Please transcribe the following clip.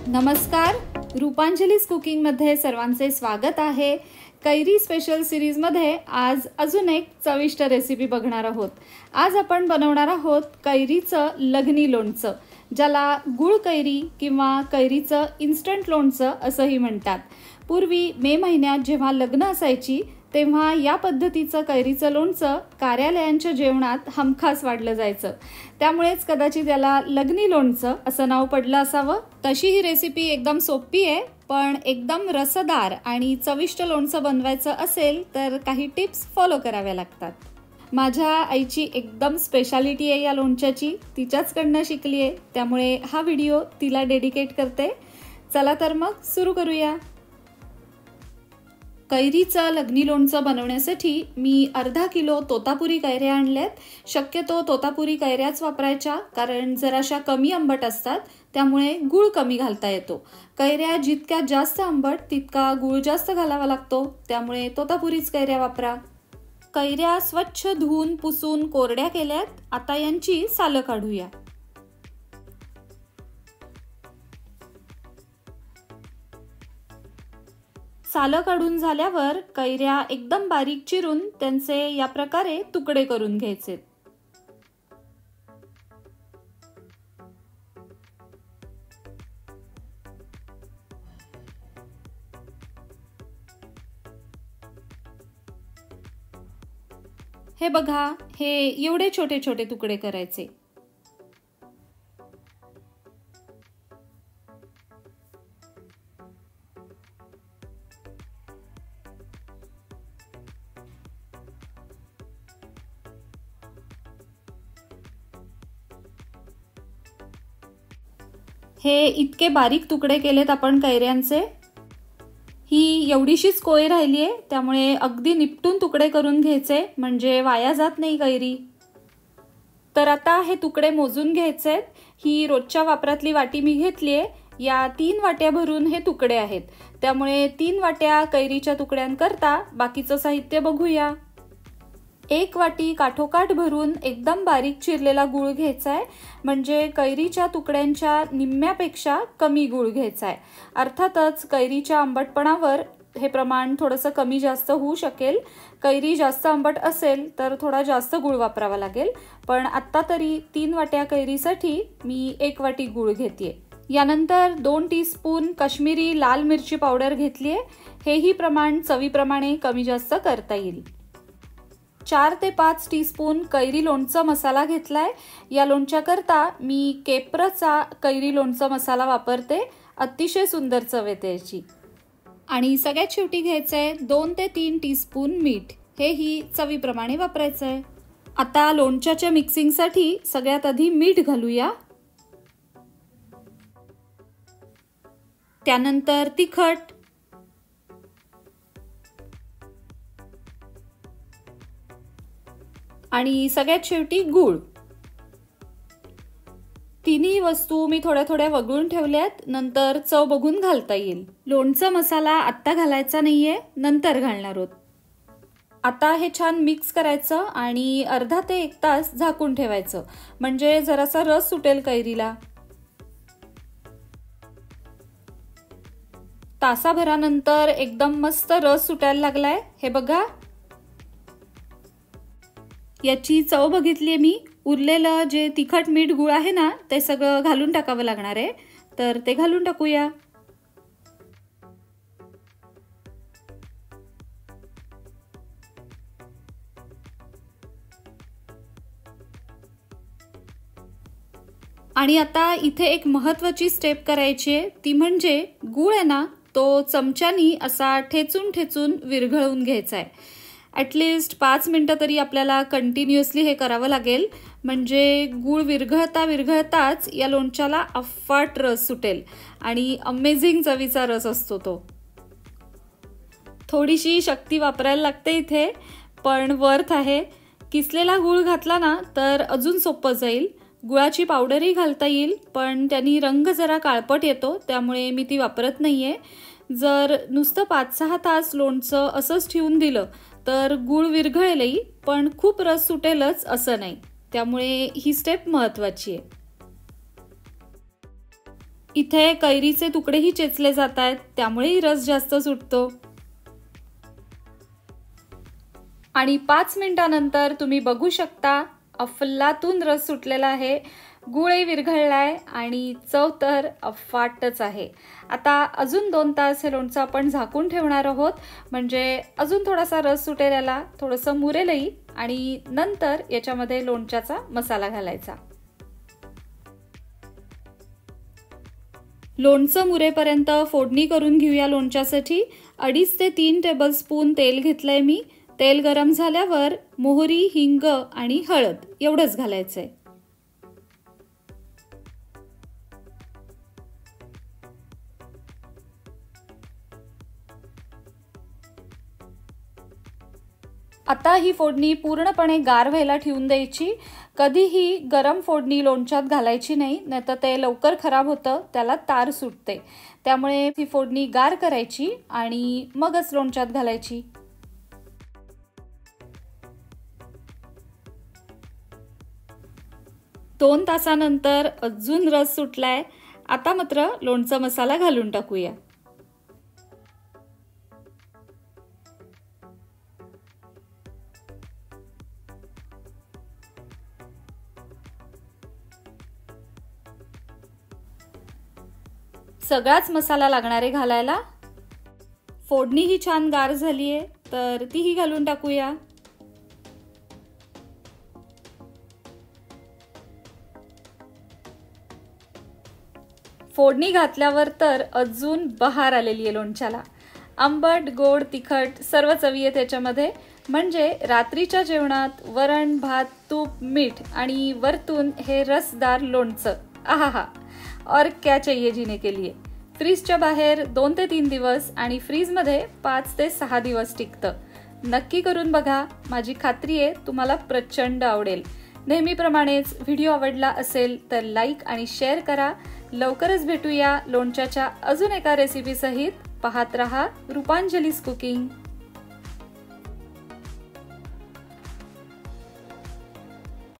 नमस्कार, रूपांजलीज कुकिंगमध्ये सर्वांचे स्वागत आहे। कैरी स्पेशल सिरीजमध्ये आज अजून एक चविष्ट रेसिपी बघणार आहोत। आज आपण बनवणार आहोत कैरीचं लग्नी लोणचं, ज्याला गुळ कैरी किंवा कैरीचं इन्स्टंट लोणचं असंही म्हणतात। पूर्वी मे महिन्यात जेव्हा लग्न असायची तेव्हा या पद्धतीचं कैरीचं लोणचं कार्यालयांच्या जेवणात हमखास वाढलं जायचं। त्यामुळेच कदाचित याला लग्नी लोणचं असं नाव पडलं असावं। तशी ही रेसिपी एकदम सोपी आहे, पण एकदम रसदार आणि चविष्ट लोणचं बनवायचं असेल तर काही टिप्स फॉलो कराव्या लागतात। माझ्या आईची एकदम स्पेशालिटी आहे या लोणच्याची, तिच्याचकडनं शिकली आहे, त्यामुळे हा व्हिडिओ तिला डेडिकेट करते। चला तर मग सुरू करूया। कैरीचं लग्नी लोणचं बनवण्यासाठी मी अर्धा किलो तोतापुरी कैऱ्या आणल्यात। शक्यतो तोतापुरी कैऱ्याच वापरायच्या, कारण जराशा कमी आंबट असतात, त्यामुळे गूळ कमी घालता येतो। कैऱ्या जितक्या जास्त आंबट तितका गूळ जास्त घालावा लागतो, त्यामुळे तोतापुरीच कैऱ्या वापरा। कैऱ्या स्वच्छ धुवून पुसून कोरड्या केल्यात। आता यांची सालं काढूया। सालं काढून झाल्यावर कैऱ्या एकदम बारीक चिरून त्यांचे या प्रकारे तुकडे करून घ्यायचे। हे बघा, हे एवढे छोटे छोटे तुकडे करायचे। हे इतके बारीक तुकडे केलेत आपण कैऱ्यांचे। ही एवढीशीच कोय राहिली आहे, त्यामुळे अगदी निपटून तुकडे करून घ्यायचे, म्हणजे वाया जात नाही कैरी। तर आता हे तुकडे मोजून घ्यायचे। ही रोजच्या वापरातली वाटी मी घेतली आहे। या 3 वाट्या भरून हे तुकडे आहेत, त्यामुळे 3 वाट्या कैरीच्या तुकड्यांकरता बाकीचं साहित्य बघूया। 1 वाटी काठोकाठ भरून एकदम बारीक चिरलेला गूळ घ्यायचा आहे, म्हणजे कैरीच्या तुकड्यांच्या निम्म्यापेक्षा कमी गूळ घ्यायचा आहे। अर्थातच कैरीच्या आंबटपणावर हे प्रमाण थोडंसं कमी जास्त होऊ शकेल। कैरी जास्त आंबट असेल तर थोडा जास्त गूळ वापरावा लागेल, पण आत्ता तरी 3 वाट्या कैरीसाठी मी 1 वाटी गूळ घेते। यानंतर 2 टीस्पून काश्मीरी लाल मिरची पावडर घेतली आहे। हेही प्रमाण चवीप्रमाणे कमी जास्त करता येईल। 4 ते 5 टीस्पून कैरी लोणचं मसाला घेतलाय। या लोणच्याकरता मी केप्रचा कैरी लोणचं मसाला वापरते, अतिशय सुंदर चव येते याची। आणि सगळ्यात शेवटी घ्यायचंय 2 ते 3 टीस्पून मीठ, हेही चवीप्रमाणे वापरायचंय। आता लोणच्याच्या मिक्सिंगसाठी सगळ्यात आधी मीठ घालूया, त्यानंतर तिखट, आणि सगळ्यात शेवटी गूळ। तिन्ही वस्तू मी थोड्या थोड्या वगळून ठेवल्यात, नंतर चव बघून घालता येईल। लोणचं मसाला आत्ता घालायचा नाहीये, नंतर घालणार आहोत। आता हे छान मिक्स करायचं आणि अर्धा ते 1 तास झाकून ठेवायचं, म्हणजे जरासा रस सुटेल कैरीला। तासाभरानंतर एकदम मस्त रस सुटायला लागलाय, हे बघा। याची चव बघितली मी। उरलेलं जे तिखट मीठ गूळ आहे ना, ते सगळं घालून टाकावं लागणार आहे, तर ते घालून टाकूया। आणि आता इथे एक महत्त्वाची स्टेप करायची आहे, ती म्हणजे गूळ आहे ना, तो चमच्यानी असा ठेचून ठेचून विरघळवून घ्यायचा आहे। ॲटलिस्ट 5 मिनिटं तरी आपल्याला कंटिन्युअसली हे करावं लागेल, म्हणजे गूळ विरघळता विरघळताच या लोणच्याला अफाट रस सुटेल आणि अमेझिंग चवीचा रस असतो तो। थोडीशी शक्ती वापरायला लागते इथे, पण वर्थ आहे। किसलेला गूळ घातला ना तर अजून सोपं जाईल। गुळाची पावडरही घालता येईल, पण त्यांनी रंग जरा काळपट येतो, त्यामुळे मी ती वापरत नाहीये। जर नुसतं 5-6 तास लोणचं असंच ठेवून दिलं तर गूळ विरघळेलही, पण खूप रस सुटेलच असं नाही, त्यामुळे ही स्टेप महत्त्वाची आहे। इथे कैरीचे तुकडेही चेचले जात आहेत, त्यामुळेही रस जास्त सुटतो. आणि 5 मिनिटांनंतर तुम्ही बघू शकता अफलातून रस सुटलेला आहे, गुळही विरघळलाय आणि चव तर अफाटच आहे. आता अजून 2 तास हे लोणचं आपण झाकून ठेवणार आहोत, म्हणजे अजून थोडासा रस सुटेल, याला थोडंसं मुरेलही. आणि नंतर याच्यामध्ये लोणच्याचा मसाला घालायचा. लोणचं मुरेपर्यंत फोडणी करून घेऊया लोणच्यासाठी. 2.5 ते 3 टेबलस्पून तेल घेतलंय मी. तेल गरम झाल्यावर मोहरी, हिंग आणि हळद एवढंच घालायचंय. आता ही फोडणी पूर्णपणे गार व्हायला ठेवून द्यायची. कधीही गरम फोडणी लोणच्यात घालायची नाही, नाहीतर ते लवकर खराब होतं, त्याला तार सुटते. त्यामुळे ही फोडणी गार करायची आणि मगच लोणच्यात घालायची. दोन तासानंतर अजून रस सुटलाय. आता मात्र लोणचं मसाला घालून टाकूया. सगळाच मसाला लागणारे घालायला. फोडणी ही छान गार झालीये, तर तीही घालून टाकूया. फोडणी घातल्यावर तर अजून बहार आलेली आहे लोणच्याला. आंबट, गोड, तिखट सर्व चवी आहे त्याच्यामध्ये. म्हणजे रात्रीच्या जेवणात वरण, भात, तूप, मीठ आणि वरतून हे रसदार लोणचं, आहा, और क्या चाहिए जीने के लिए. फ्रीजच्या बाहेर 2 ते 3 दिवस आणि फ्रीजमध्ये 5 ते 6 दिवस टिकतं. नक्की करून बघा, माझी खात्री आहे तुम्हाला प्रचंड आवडेल. नेहमीप्रमाणेच व्हिडिओ आवडला असेल तर लाईक आणि शेअर करा. लवकरच भेटूया लोणच्याच्या अजून एका रेसिपी सहित. पाहत रहा रूपांजलीज कुकिंग.